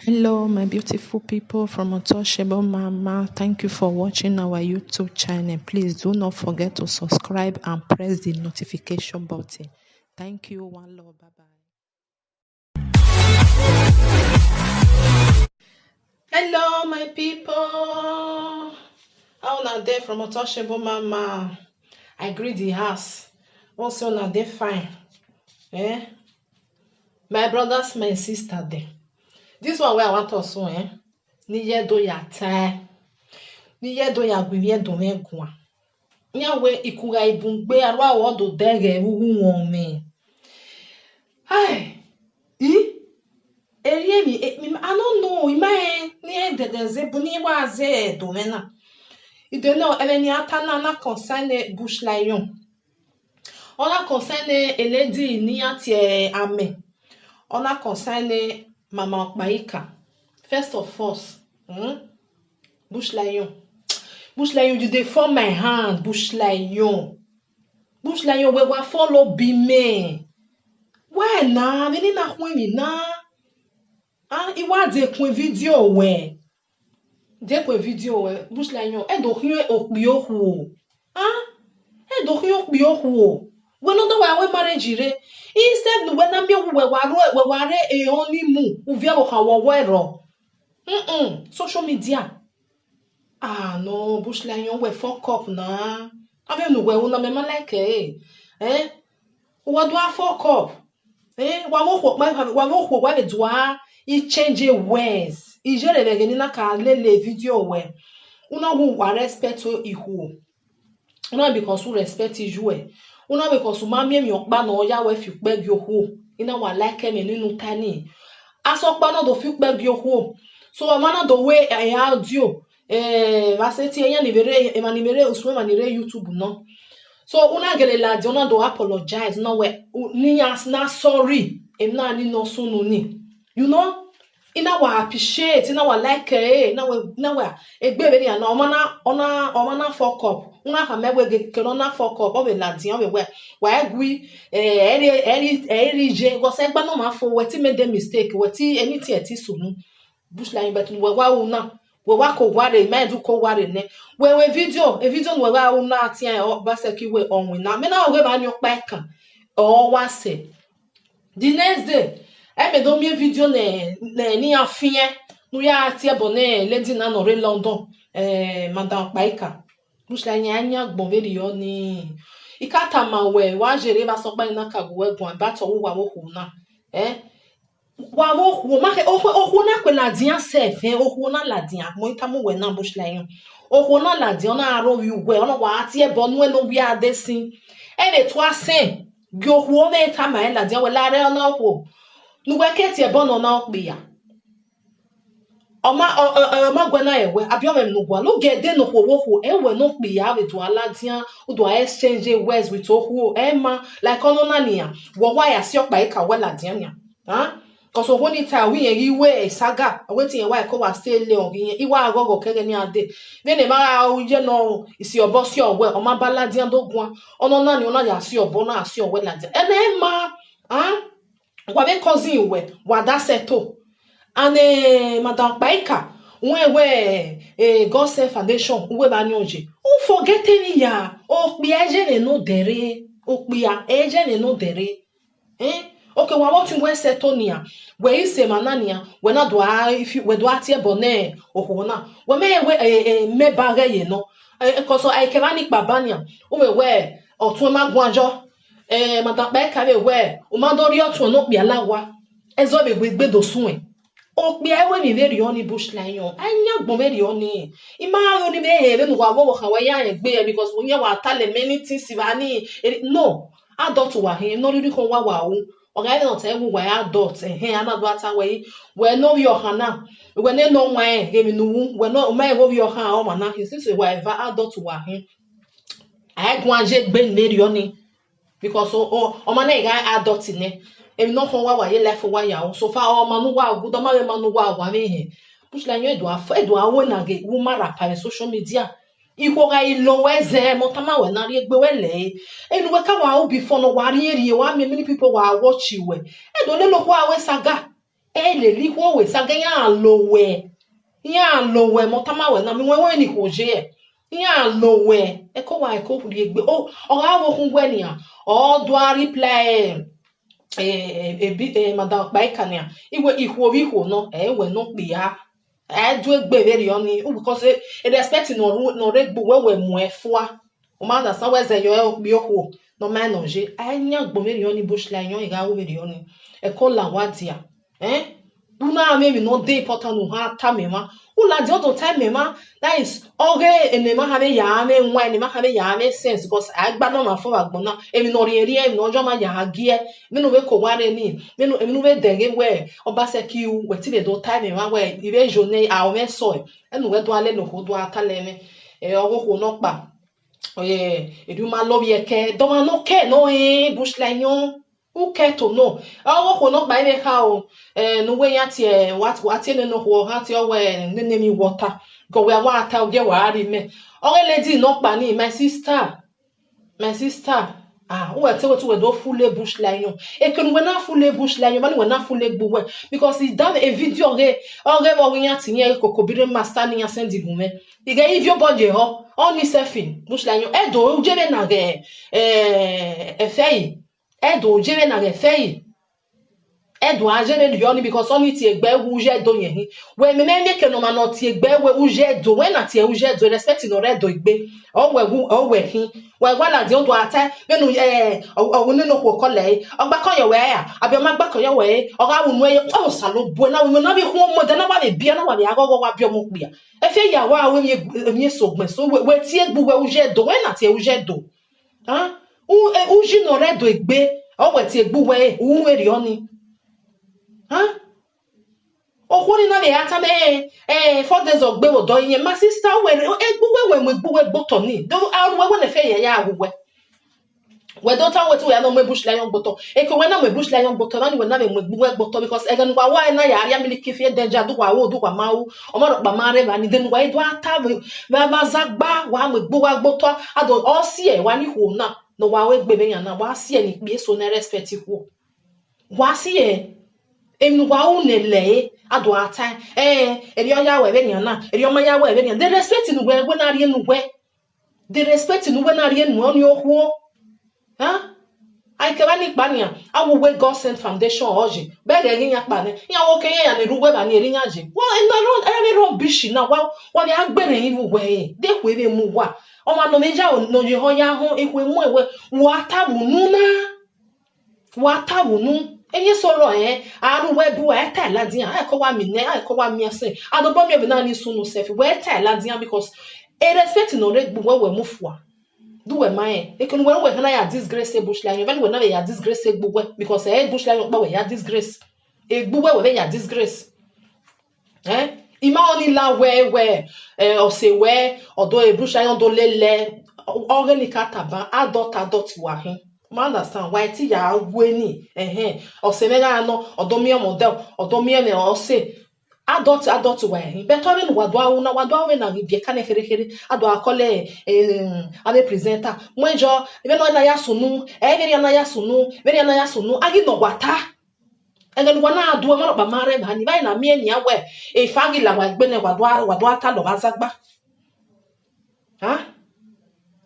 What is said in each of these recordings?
Hello, my beautiful people from Untouchable Mama. Thank you for watching our YouTube channel. Please do not forget to subscribe and press the notification button. Thank you. One love. Bye bye. Hello, my people. How na there from Untouchable Mama? I greet the house. Also, na there fine. My brothers, my sister there. This one where I want us so, Niye do ya tai. Niye do ya gwiye do me gwa. Nyawe ikuga ibungbe arwa wodo dege uhu wome. Hi. I don't know. Ima ni dedeze buni waze do mena. Ide no eleni atana na concerne bush lion. Ona concerne eledi ni atie ame. Ona concerne mama Okpaika. First of all, bush lion. Bush lion, you dey form my hand, bush lion. Bush lion, we wa follow be me. Why na? Veni na kwenye na. Iwa de kwen video we. De kwen video we. Bush lion, do hiyo okbiyo huo. Do hiyo okbiyo huo. We no do wa we marriage re. Instead we na mi we ware e oni mu. Uvia wo ha wo wero. Social media. No, bush lion we fuck up na. Ave no we una me like what do I fuck up? Wa mo ho wa do I change words. I je le geni na ka le video we. Una wa respect to ihu. Una because we respect you. Una because mami mi okpa na oya we fi pe bi ohu. Ina wa like me ninu tani. Asokpa na do fi pe bi ohu. So amana do way audio vaseti enya nimere uswe manire YouTube no. So una gele la di una do apologize no we ni na sorry em na ni no sunu ni. You know, ina wa appreciate, ina wa like na we egbe be ni na ona fuck up. Una ka mewe ke na fuck up o be la di we wa egui eri je go se gba no ma fo we ti made a mistake we ti anything eti sunu. Bush line but we wa una we wa ko ware me do ko ware ne we video we wa una atia o ba se ki we onwe na me na we ba nyo pa kan o wa se the next day me do mi video ne ni afie no ya atia bone lady na no re London madam Paika Bush line anya gbon very yo ni ikata ma we wa jere ba so pa na ka go we gun ba to wo ho na wa wo ma ke ohu na kwe la dia sef ohu na la dia mo itamu we na bush lion ohu na la dia na aro wi we ona wa ati e bonu e no wi adesin e to asen gi ohu o me ta ma la dia we la re ona ohu nu we ke ti e bonu na okpe ya oma gwe na ewe abi o me nu gwa lo ge de no ohu e we no okpe ya we do ala dia o do exchange words with ohu ma like ono na nia wo wa ya si okpa e ka we la dia nia because when it we iwe saga wetin e wa ko wa stay le on yin iwa agogo kege ni ade then e ma uje no isi obo si owe o ma baladian dogun ono na ni ona ya si obo na si owe ladian ene ma wa be cousin we wa da seto and madam Paika we God Self Foundation we ba ni oje who forget any ya o pe eje ne no dere o pe ya eje ne no dere okay, wa watching we setonia we ise manania we na do if we do atie bone ohona we me bare ye no because I kevani babania o we otun magwanjo madam Paika we o ma do ri otun no pe alawa ezo be gbe do sun o pe ewe mi very oni bush lion anya gbon very oni ima oni be he nu wa wo kan we ya gbe because we yan wa tale many things ibani no adult wa he no ri ko wa o oga no te wu wa adult anadu ata we no wi oha na we ne no nwa he nu we no ma wi oha o ma na he since we ever adult wa he I go anje gbe meri oni because o ma na ga adult ne no ko wa ye life wa ya so fa o ma nu wa gu do ma we ma nu wa me he push la yen do awo na ge wu mara pa social media iko ga ilo weze motama we na ri egbe wele enu we ka wa obi fo no wa ri eri wa many people wa watch you we do le lo kwa we saga le li ho we sa ga ya lo we motama we na mi we ni ho je ya lo we e ko wa e ko ri egbe o ga wo kun we ni a o do a reply madam Baikania iwe ihu no we no pe ya do egbe very oni because e respect no regbo we mu efua o ma na san we ze yo bi ohu no ma no je anya gbo very oni bushline yon ga wo very oni e ko la wadia una maybe no dey important no ha ta me ma ula di other time me ma that is ene ma ha be ya me nwa ene ma ha be ya me sense because agba no ma fo agbo na emi no ri eri emi no jo ma ya gie me no we ko ware ni me no we dege we oba se ki u we ti le do time me ma we ibe jone a o me so enu we do ale no ko do atale me owo ko no pa edu ma lo bi eke do ma no ke no bushline yon who care to know ko no gba ime ka o no we ya tie what no ho ha tie o we nene mi water go we wa ata o ge wa ri me lady no pa ni my sister we te we do full bush line yon e ke no we na full bush line yon ba ni we na full gbo because he done a video wo we ya tinye kokobire master ni ya send igume e ge if your body ho on selfing bush line yon e do je be na ge edo jere na refei edo ajere lioni because oni ti egbe uje do yen we me ke no ma no ti egbe we uje do we na ti uje do respect no redo igbe o we hin we gwa la di o do ata me no o ni no ko kole ogba kan yo we ya abi o ma gba kan yo we o ga wunu e o salo bo na we na bi hu mo de na ba be bia na wa bi agogo wa bi o mo pia e fe ya wa we mi sogben so we ti egbu we uje do we na ti uje do uji no redo egbe o we ti egbu we we ri oni okwoni na le ata me 4 days ogbe wo do yin ma sister we egbu we gboto ni do aru we na fe ya agwe we do ta we ti we no me bush lion gboto e ko we na me bush lion gboto na ni we na me egbu we gboto because egen wa wa na ya aria miliki fe danger do wa wo do wa ma wo o ma ro pa ma re ba ni den wa do ata ba zagba wa me egbu wa gboto ado o si e wa ni ho na no wa we gbe be yan na wa si e ni pe so na respect ho wa si e emu wa unele ado ata eri oya we be yan na eri o ma ya we be yan the respect nu we na ri enu we the respect nu we na ri enu oni ohu ai ke ba ni pa ni awu we God Send Foundation oji be ge yin ya pa ni yan wo ke yan ni ru we ba ni eri yan je wo every rubbish na wa ni agbere yin we de ku ebe mu wa o ma no meja no je ho ya ho ekwe mu ewe wa tabunu enye soro aru we bu e ta ladian ai ko wa mi ne ai ko wa mi ase adobo mi be na ni sunu self we ta ladian because e respect no regbu we mu fua do we mai e kun we na ya disgrace bush line when we na ya disgrace gbu because bush line pa we ya disgrace egbu we ya disgrace ima oni la we o se we odo bush line do lele organic ataba adult wa hin ma understand why ti ya we ni o se mega no odo mi model odo mi me o se adult wa hin better than wadwa na bi ka na here ado akole ave presenter mwejo even na ya sunu na ya sunu agi no gwata egen wana adu ma ba mare ba ni ba na mi eni awe e fagi la wa gbe ne wadwa ta lo bazagba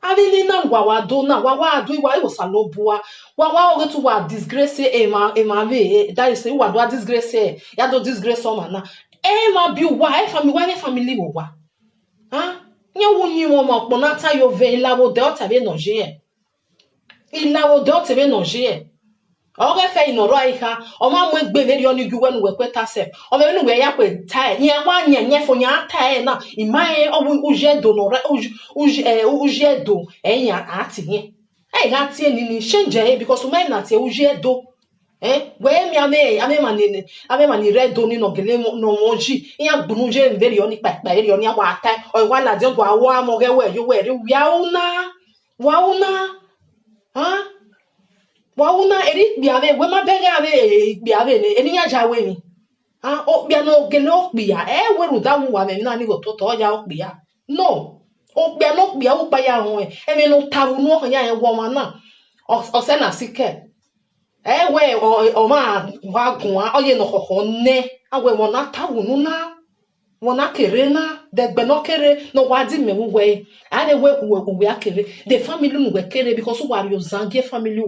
avili na wa do na wa adu wa e salobua wa o to wa disgrace ma be that is wa do disgrace ya do disgrace o ma na ma bi wa family wo wa nya wunyi wo mo po na ta yo ve ilawo de o tabe no je o ge fe inoro aika o ma mu egbe veri oni gwe nu we kweta se o me nu we ya kwe ta nya wa nya fo nya ta na imae o bu uje do no uje do nya atinye ga tie ni change because o me na tie uje do we mi ame mani redo ni no gele no moji iya gbunuje veri oni pa eri oni awa ata o wa la de do awo mo ge we yo we ri wauna eri bi ave we ma bege ave bi ave ni eni ya jawe ni o bi no gele o bi ya we ru da mu wa me na ni go to ya o bi ya no o bi no bi ya o pa ya ho mi no taru no ho ya wo ma na o se na sike we o ma wa gun oye no koko ne awe wona tawu nuna wona kere na de gbe no kere no wadi mewu we ade we akere the family no we kere because we are your zangie family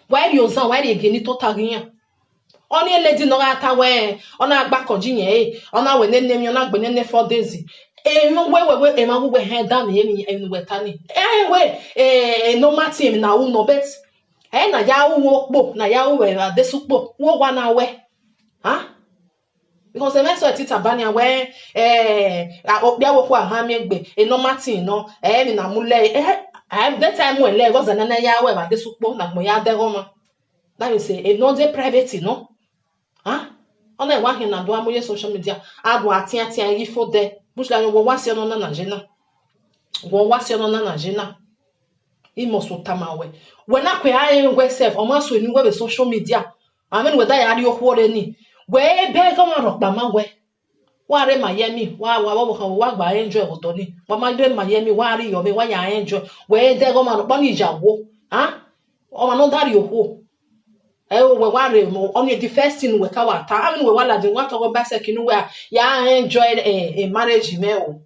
why your zan why dey geni to tagiyan oni lady no ata we ona agba koji yen ona we nene mi ona gbe nene 4 days we ma we head down eni we tani we no mati mi na u no bet na ya wo po na ya we adesupo wo wa na we because the message tita bania we obia wo kwa ha mi egbe no mati no mi na mule that time when le go zanana ya we adesupo na mo ya de goma that is no dey private no ona wa hin na do amoye social media adu atiatia yi fo de bushla wo wasi no na jena wo wasi no na jena imo so tamawe we na kwe ayi we self o ma so ni we social media amen we da ya ri okwore ni we be go ma ro pa ma we wa re Miami wa gba enjoy odo ni wa ma re Miami wa ri yo be wa ya enjoy we de go ma ro pa ni ijawo o ma no dari okwo we wa re mo only the first thing we ka wa ta amen we wa la de wa to go ba se kinu we ya enjoy a marriage me o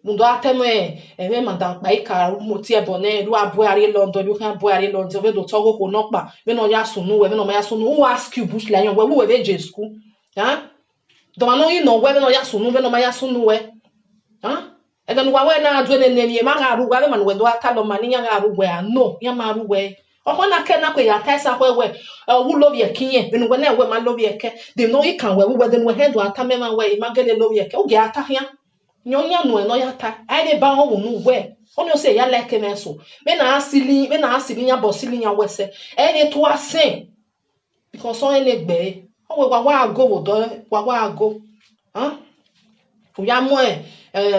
mundo ateme madam baika moti ebone ru abuari London ru kan abuari London we do togo ko no pa we no ya sunu we no ma ya sunu who ask you bush lion we be je school do ma no you know we no ya sunu we no ma ya sunu we ega no wa we na adu ne ne ma ga ru wa we ma no we do ata lo ma ni ya ga ru we no ya ma ru we na ke na ko ya ta sa ko we wu lo ye kinye we no we na we ma lo ye ke they know you can we then we head do ata me ma we ma gele lo ye ke o ge ata hia nyonya no ya ta ai de ba ho nu we only say ya like me so me na asili ya bosili ya wese any to asin because on any gbe o we wa go wo do wa go o ya mo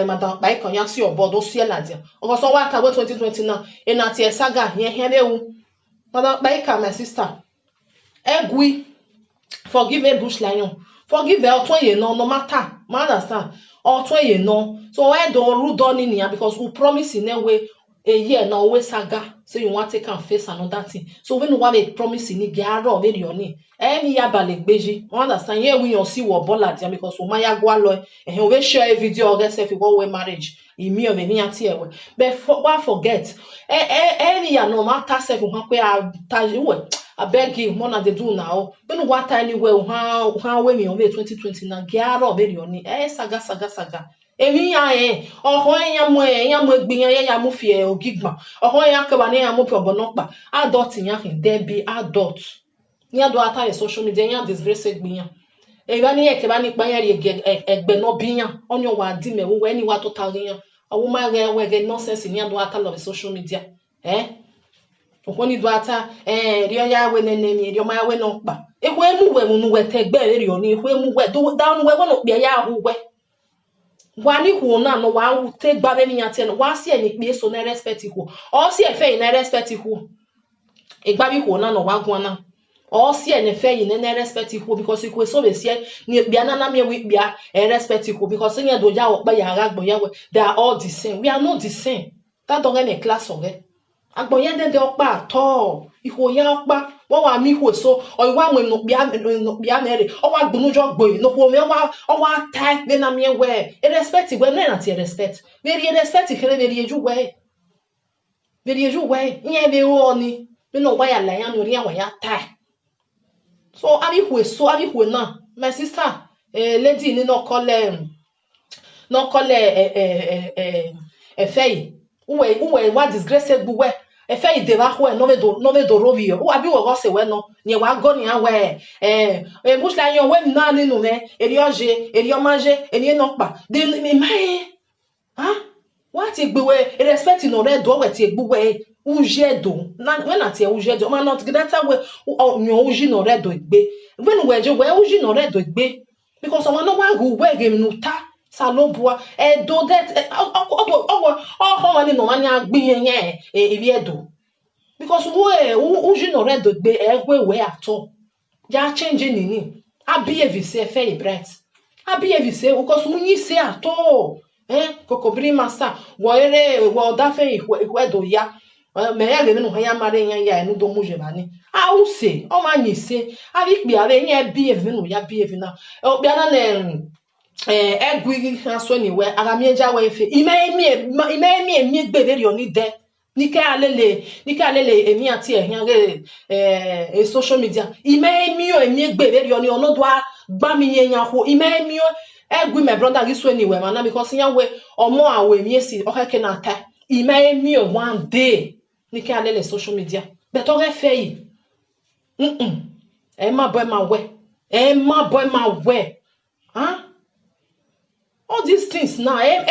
madam bai kan ya si obodo si eladia o so wa ka we 2020 now e na ti saga yen lewu madam bai ka my sister egui forgive a bush lion forgive her to ye no matter ma understand or no so why don't root on in here because we promise in a way a year now always saga so you want to take and face another thing so when you want a promise in it get already on it any ya balek beji understand here we see what bola dia because we maya go lo and we share a video or get if you go marriage in me or me ati ewe but why forget any ya no matter self we I beg you, more than they do now. When what anywhere, how we on 2020 now, get already on it. Saga. Emi ya gbiyan ya mu fi o gigma. Ya ka ba ni ya mu fi obonokpa. Adult yan kin there be adult. Yan do ata social media yan disgrace gbiyan. E ba ni e ke ba ni pa yan ri egbe no biyan. Onyo wa di me wo any wa to tari yan. Awu ma re we get nonsense yan do ata love social media. Okoni do ata ri on ya we nene mi ri o ma we no pa. Ehwe mu we mu we tegbe ri oni ehwe mu we do down we no pe ya hu we. Wani hu na no wa take ba be ni ate no wa si eni pe so na respect hu o si e fe na respect hu igba bi hu na no wa gun na o si eni fe na respect hu because hu so be si ni bia na me we bia respect hu because nya do ja o pa ya agbo ya we they are all the same we are not the same that don't get a class of it agbo ya de opa ato ihu ya opa wọ́n wà mí hù so ọ̀ìwá àwọn ènìyàn mẹ́rin ọwọ́ agbónújọ́ gbòyìn lóko omi ọwọ́ ata nínú mi wẹ̀ respect wẹ̀ náà àti respect very respect kéré very ejú wẹ̀ ìyẹn bí wọ́n ni nínú ọwọ́ yà láyà ní orí àwọn yà ta so abíhù náà my sister lady nínú ọkọlẹ̀ ẹ̀fẹ́ yìí uwe wa disgrace gbuwe efe ideba ho no ve do rovio o abi wo se we no ni wa go ni awe bushla yan we na ninu me eri o manje eni no pa de me mai wa ti gbewe respect no re do we ti gbuwe uje do na we na ti uje do ma not data we yan uji no re do igbe when we je we uji no re do igbe because someone no wa go we game no ta salobua do that wani no mani agbiyen yen ebi edo because uji no redo gbe egwe we ato ja change nini abehave say fe bright abehave say because unyi say ato kokobiri master wo da fe ihwe do ya me ya le no ya mare yan ya enu do muje bani a u se o ma nyi se a bi pe are yan bi evi no ya bi evi na o bia na egwi aso ni we ara mi eja we fe ime mi gbere ri oni de ni ke alele emi ati ehian re social media ime mi o emi gbere ri oni ono do gba mi yan ho ime mi o egwi my brother gi so ni we mana because yan we omo awe mi esi o keke na ta ime mi o one day ni ke alele social media but o re fe yi e ma boy ma we huh? All these things now, is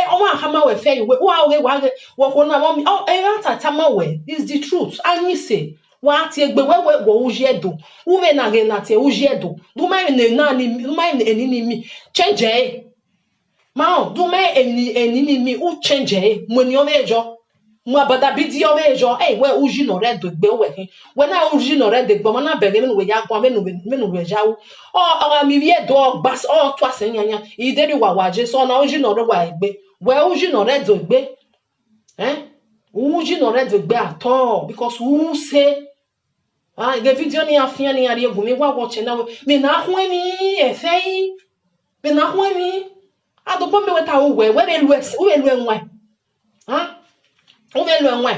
the truth. And you say, what ye be we ujedo, uve na genate ujedo, do my enemy change ma do my enemy u change when you measure. Mo abada bidi o mejo we uji no red gbe we when na uji no red gbe mo na bele me ya gwa me no we jawo o mi wie do gbas o to asenya I dey wa waje so na uji no red wa gbe we uji no red gbe uji no red gbe at all because who say the video ni afia ni ari egu me wa watch na we me na ho mi e fei me na ho mi adopo me weta we elu enwa Ove lo enwe.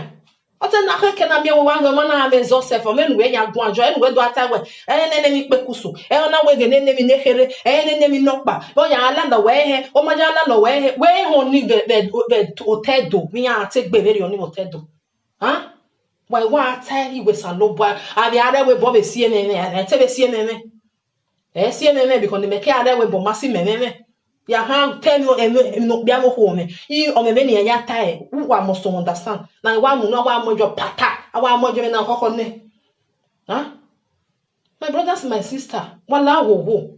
Ote na keke na mi wa ngo na amezo se for men we ya gun ajo en we do ata we. Ne mi pekuso. Na we ge ne mi nekere. Ne mi nokpa. Bo ya ala na we he. O ma ya ala no we he. We ho ni be otedo. Mi ya ate gbe veri oni otedo. Ha? Why wa ata I we san lo bua. Abi ara we bo be sie ne. Ate be sie ne. Sie ne because me ke ara we bo masi me. Ya ha tell you no bia mo ho me I o me be ne ya tai wa must understand na wa mu no wa mojo pata wa mojo me na kokko ne ha my brothers my sister wala wo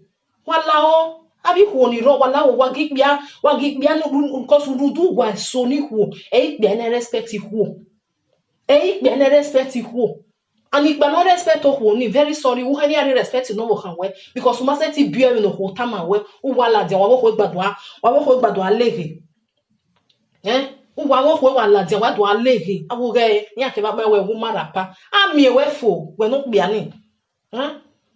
abi ho ni ro wala wo wa gibia no cause rudu wa so ni ho bia na respect ho bia na respect ho and if no respect ho ni very sorry wo hani ari respect no wo kan we because ma say ti bia me no ho tama we wo wala de wa wo gbadun alege wo ho wala de wa do alege awure ya ke ba we wo marapa ami we fo we no bia ni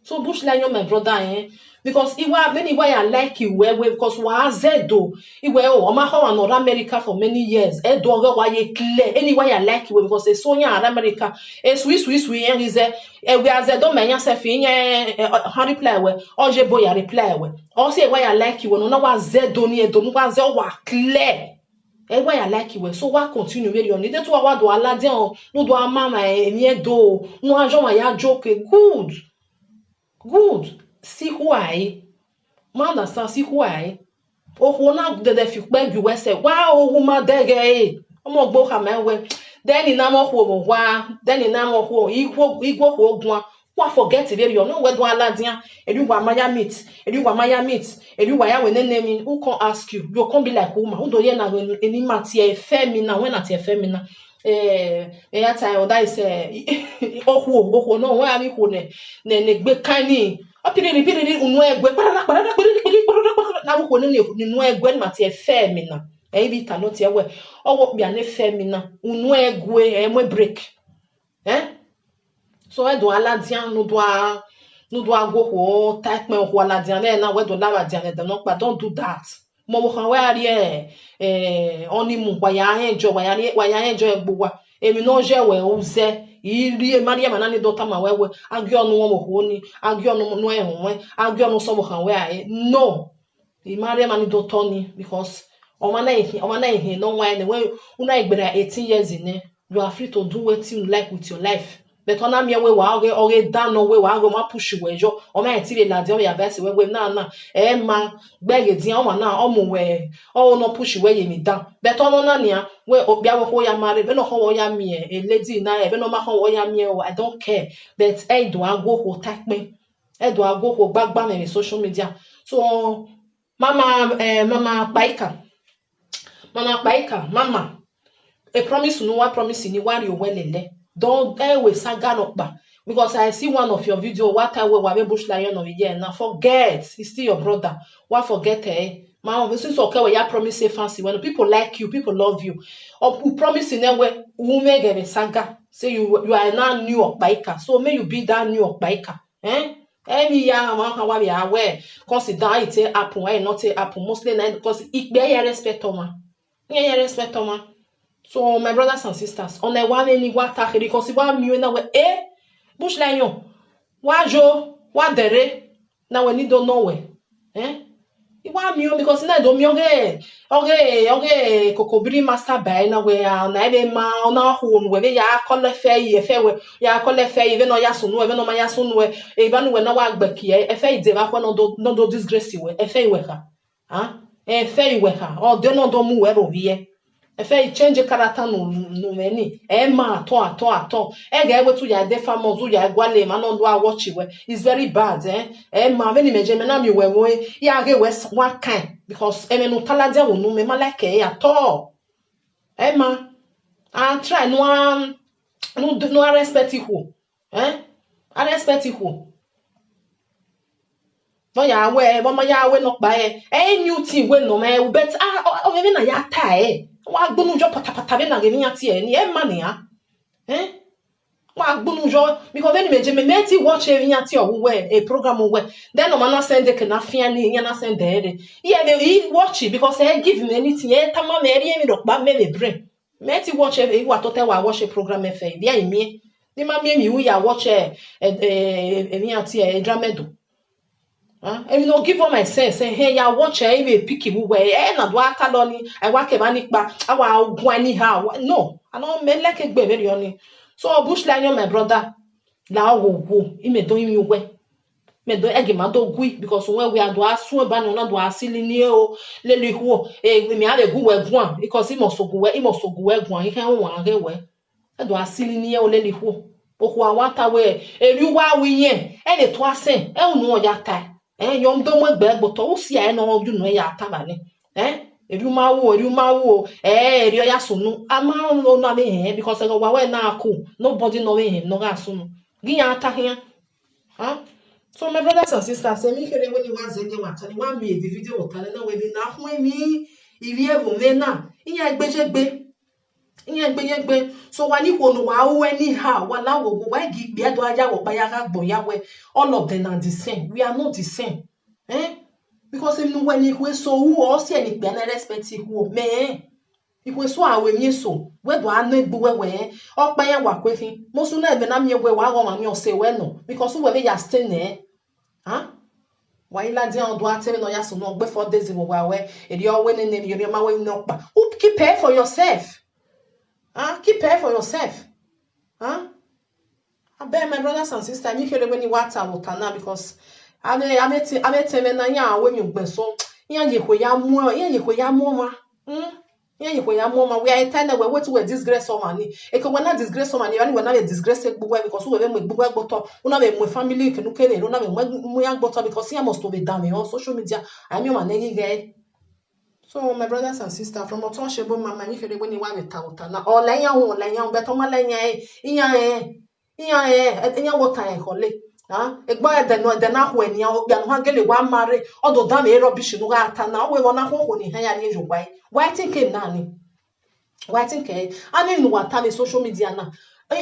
so bush lion my brother because many why I like you we because wa zedo iwe o ma ho North America for many years do why ye clear anyway I like you because so yan America sweet yan is we are zedo menya se fi yan reply we oje boy reply we o say why I like you no wa zedo ni edo no wa ze wa clear why I like you so wa continue we you need to wa do alade on no do mama emi do no ajo wa ya joke good see who I understand see who I o na de fi pe ju we say wa o ma dege omo gbo ka me we then na mo ho wa then na mo ho igwo ho ogun wa forget very you no we do aladian edu wa maya meet edu wa ya we name who can ask you come be like woman who do ye na eni mati e fe mi na when at e fe mi na ya time o dai say ohu no wa mi ho ne gbe kan ni o piriri unu egwe parara na wo ne unu egwe mati e fe mi na bi ta no tie we owo bia ne fe mi na unu egwe e mo break so I do aladian no do go ho type me ho aladian na we do la aladian dem no pa don't do that mo kan we ari oni mu wa ya enjoy egbo emi no je we uze iri maria manani dota ma wewe agi onu mo ho ni agi onu no ehun agi onu so mo kan we no I maria mani dota ni because o ma na ehin no why when una igbera 18 years in you are free to do what you like with your life but ona mi we wa ore down no we wa go ma push we jo o ma ti le la de o ya verse we na ma gbege din o na o mu we o no push we ye mi down but ono na nia we obia we ho ya mare be no ho wo ya mi e lady na e be no ma ho wo ya mi o I don't care but do go ho type me do go ho gbagba me social media so mama paika mama a promise no one promise ni wari o welele don't we saga nokba because I see one of your video what I we bush lion of year now forget he's still your brother what forget man since okay we ya promise say fancy when people like you people love you or promise in we make a saga say you are now new Okpaika. So may you be that new Okpaika. Every year how we are aware consider it happen, why not happen mostly because it be respect oma. Yeah, respect oma. So my brothers and sisters, on a one any water because one mu na we bush lion. Wa jo, wa dere. Now we need to know where. Iwa mi because na do mi oge kokobiri master by na we na ebe ma na hu we ya kole fe yi fe we ya kole fe yi no ya sunu we no ma ya sunu we e ba nu we na wa gbeki e fe ide ba kwa no do disgrace we e fe we ha e fe we ha o de no do mu we ro vie e fe change character no many e ma ato e ga ewetu ya de famous ya gwale ma no do a watch we is very bad ma veni meje me na mi we ya ge we one kind because e me no talade wo no me ma like e at all ma and try no respect who I respect who no ya we bo ma ya we no pa new thing we no me bet o me na ya ta wa gbonu jo patapata be na ge mi ati ni ma ni ya wa gbonu jo because when me je me meti watch e ati o we a program we then no man send ke na fia ni nya na send there he watch it because he give me anything tama me ri mi do pa me le brain meti watch e wa to te wa watch a program e fe dia imi ni ma mi wu ya watch mi ati e dramedo and no give all my sense say hey ya watch e pick you we na do aka lo ni I wa ke ba ni pa awa ogun ani ha no I no me like egbe very oni so bush lion my brother la wo ime do imi we me do ege ma do gui because when we are do asu e ba no na do asili ni o lele hu mi ave gu we guan because imo so gu we guan he kan wa ge we e do asili ni o lele hu oku awata we eri wa wi yen e le to asen e unu o ya tai yom do mo gbe gboto o si no oju no ya ta ba ni eri ma wo eri ya sunu ama no na me because e wa we na aku nobody know him no ga sunu gi ya ta here so my brothers and sisters say me kere when you want zenge wata ni wa mi the video o tale na we bi na fun mi iri evo me na iya gbejegbe so wa ni kono wa o anyhow wa lawo go wa gi gbe do aja wo pa ya ka gbon ya we all of them are the same we are not the same because if when you so who or see any gbe na respect who me if so awe mi so we do anu egbu we o pa ya wa kwefin mo so na ebe na mi we wa go ma mi o se we no because we ya stay ne why la di on do atemi no ya so no gbe 4 days wo wa we e di o we ne ne mi ma we no pa who keep pay for yourself keep pay for yourself I beg my brothers and sisters me kere when you water now because I tell na ya we mi gbe so ya ye ko ya mu ma ya ye ko ya mu ma we are telling we what we disgrace so many e ko na disgrace so many we na be disgrace gbugbo because we me gbugbo gboto una be mo family ke nu kere una be mo ya gboto because ya must to be down on social media I mean man ngi so my brothers and sisters from Otonshebo mama ni kere when you wa weta na o lenya be to ma lenya iya water e kole egbo de na ho enia obia no hagele wa mare odo da me rubbish no ga ata na we wona ho ni han ya ni jogwai why think na ni why think ani no wata ni social media na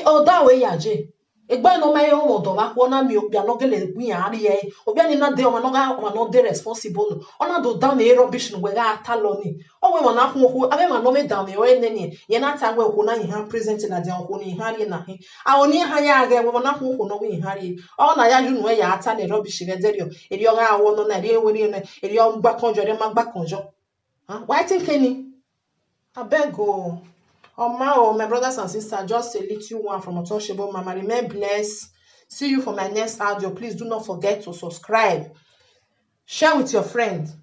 o da we ya je egbo no me ho do ba ko na mi obia no gele gu ya ari obia ni na de o no de responsible ona do da me rubbish no we ga ata lo ni o we wona ho ave ma no me da me o eneni ye na ta we ko na hi han present na de ko ni hari na hi a oni han ya ga we wona ho no we hari o na ya ju no ya ata ni rubbish ge derio eri o ga awo no na eri eweri na eri o gba konjo de ma gba konjo why think any abeg my brothers and sisters, just a little one from Otonshebo mama. Remain blessed. See you for my next audio. Please do not forget to subscribe. Share with your friends.